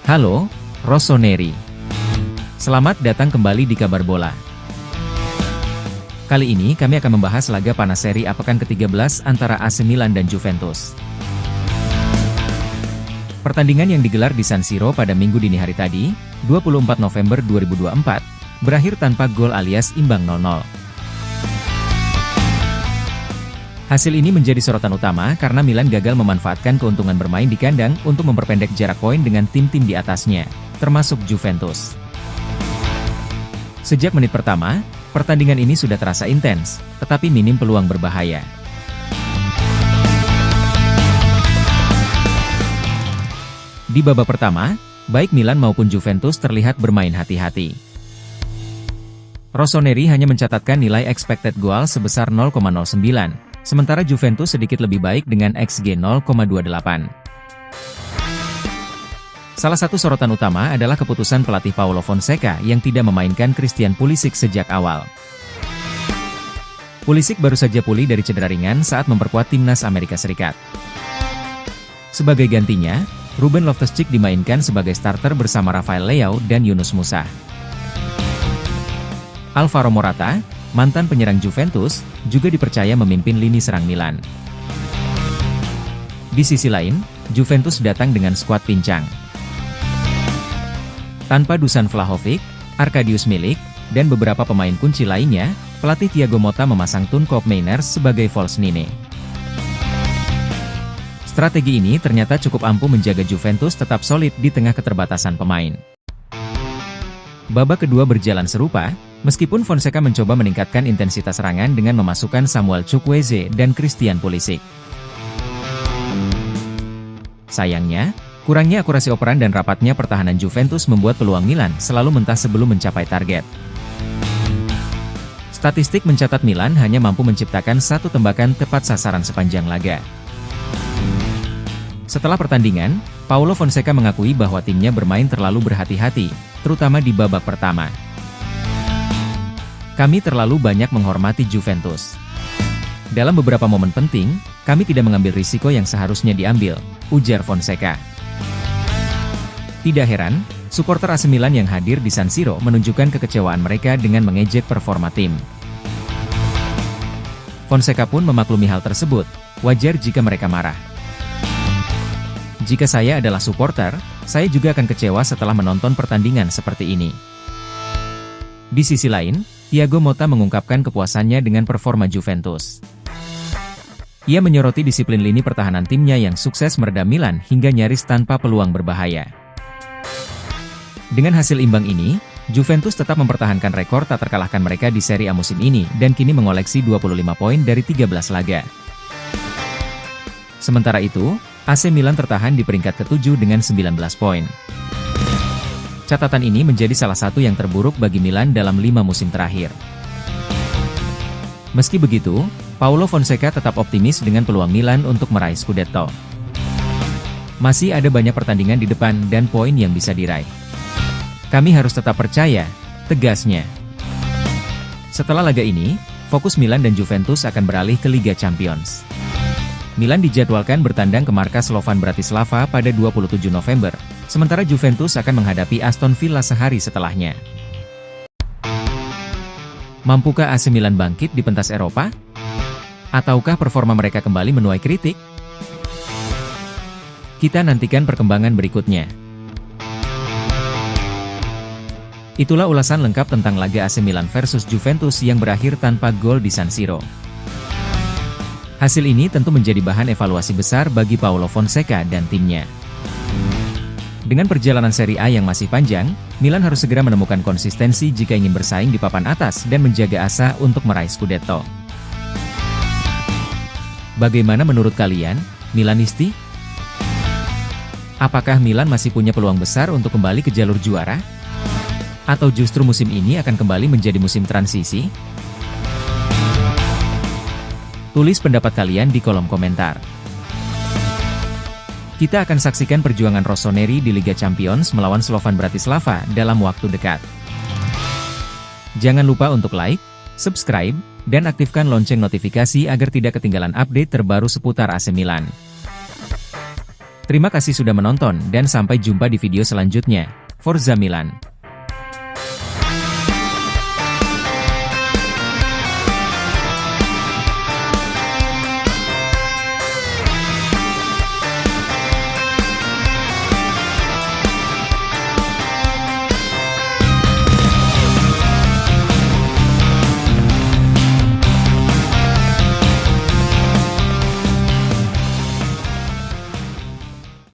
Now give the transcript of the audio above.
Halo, Rossoneri. Selamat datang kembali di Kabar Bola. Kali ini kami akan membahas laga panas Serie A pekan ke-13 antara AC Milan dan Juventus. Pertandingan yang digelar di San Siro pada Minggu dini hari tadi, 24 November 2024, berakhir tanpa gol alias imbang 0-0. Hasil ini menjadi sorotan utama karena Milan gagal memanfaatkan keuntungan bermain di kandang untuk memperpendek jarak poin dengan tim-tim di atasnya, termasuk Juventus. Sejak menit pertama, pertandingan ini sudah terasa intens, tetapi minim peluang berbahaya. Di babak pertama, baik Milan maupun Juventus terlihat bermain hati-hati. Rossoneri hanya mencatatkan nilai expected goal sebesar 0,09, sementara Juventus sedikit lebih baik dengan XG 0,28. Salah satu sorotan utama adalah keputusan pelatih Paulo Fonseca yang tidak memainkan Christian Pulisic sejak awal. Pulisic baru saja pulih dari cedera ringan saat memperkuat timnas Amerika Serikat. Sebagai gantinya, Ruben Loftus-Cheek dimainkan sebagai starter bersama Rafael Leao dan Yunus Musa. Alvaro Morata, mantan penyerang Juventus, juga dipercaya memimpin lini serang Milan. Di sisi lain, Juventus datang dengan skuad pincang. Tanpa Dusan Vlahovic, Arkadiusz Milik, dan beberapa pemain kunci lainnya, pelatih Thiago Motta memasang Tun Koopmeiners sebagai false nine. Strategi ini ternyata cukup ampuh menjaga Juventus tetap solid di tengah keterbatasan pemain. Babak kedua berjalan serupa, meskipun Fonseca mencoba meningkatkan intensitas serangan dengan memasukkan Samuel Chukwueze dan Christian Pulisic. Sayangnya, kurangnya akurasi operan dan rapatnya pertahanan Juventus membuat peluang Milan selalu mentah sebelum mencapai target. Statistik mencatat Milan hanya mampu menciptakan satu tembakan tepat sasaran sepanjang laga. Setelah pertandingan, Paulo Fonseca mengakui bahwa timnya bermain terlalu berhati-hati, terutama di babak pertama. Kami terlalu banyak menghormati Juventus. Dalam beberapa momen penting, kami tidak mengambil risiko yang seharusnya diambil, ujar Fonseca. Tidak heran, supporter AC Milan yang hadir di San Siro menunjukkan kekecewaan mereka dengan mengejek performa tim. Fonseca pun memaklumi hal tersebut, wajar jika mereka marah. Jika saya adalah supporter, saya juga akan kecewa setelah menonton pertandingan seperti ini. Di sisi lain, Thiago Motta mengungkapkan kepuasannya dengan performa Juventus. Ia menyoroti disiplin lini pertahanan timnya yang sukses meredam Milan hingga nyaris tanpa peluang berbahaya. Dengan hasil imbang ini, Juventus tetap mempertahankan rekor tak terkalahkan mereka di Serie A musim ini dan kini mengoleksi 25 poin dari 13 laga. Sementara itu, AC Milan tertahan di peringkat ke-7 dengan 19 poin. Catatan ini menjadi salah satu yang terburuk bagi Milan dalam 5 musim terakhir. Meski begitu, Paulo Fonseca tetap optimis dengan peluang Milan untuk meraih Scudetto. Masih ada banyak pertandingan di depan dan poin yang bisa diraih. Kami harus tetap percaya, tegasnya. Setelah laga ini, fokus Milan dan Juventus akan beralih ke Liga Champions. Milan dijadwalkan bertandang ke markas Slovan Bratislava pada 27 November, sementara Juventus akan menghadapi Aston Villa sehari setelahnya. Mampukah AC Milan bangkit di pentas Eropa? Ataukah performa mereka kembali menuai kritik? Kita nantikan perkembangan berikutnya. Itulah ulasan lengkap tentang laga AC Milan versus Juventus yang berakhir tanpa gol di San Siro. Hasil ini tentu menjadi bahan evaluasi besar bagi Paulo Fonseca dan timnya. Dengan perjalanan Serie A yang masih panjang, Milan harus segera menemukan konsistensi jika ingin bersaing di papan atas dan menjaga asa untuk meraih Scudetto. Bagaimana menurut kalian, Milanisti? Apakah Milan masih punya peluang besar untuk kembali ke jalur juara? Atau justru musim ini akan kembali menjadi musim transisi? Tulis pendapat kalian di kolom komentar. Kita akan saksikan perjuangan Rossoneri di Liga Champions melawan Slovan Bratislava dalam waktu dekat. Jangan lupa untuk like, subscribe, dan aktifkan lonceng notifikasi agar tidak ketinggalan update terbaru seputar AC Milan. Terima kasih sudah menonton dan sampai jumpa di video selanjutnya. Forza Milan.